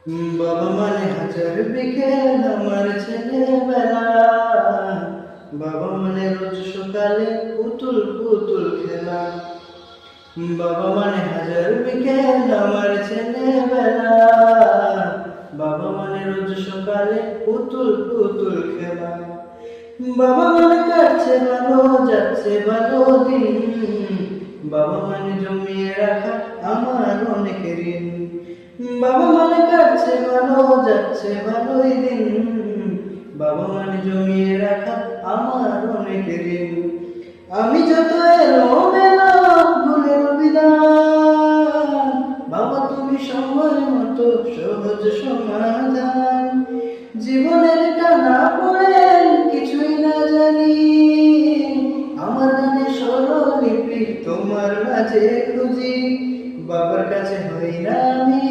বাবা মানে হাজার বিকেল আমার ছেলেবেলা, বাবা মানে রোজ সকালে পুতুল পুতুল খেলা। বাবা মানে হাজার বিকেল আমার ছেলেবেলা, বাবা মানে রোজ সকালে পুতুল পুতুল খেলা। বাবা মানে কাটছে ভালো যাচ্ছে ভালো দিন, বাবা মানে জমিয়ে রাখা আমার অনেক ঋণ। বাবা মানে কাটছে ভালো যাচ্ছে ভালোই দিন, বাবা মানে জমিয়ে রাখা আমার অনেক ঋণ। আমি যত এলোমেলো ভুলের বিধান, বাবা তুমি সময় মতো সহজ সমাধান। জীবনের টানা পড়ে কিছুই না জানি, আমার গানে স্বরলিপি তোমার মাঝে খুঁজি। বাবার কাছে হই না আমি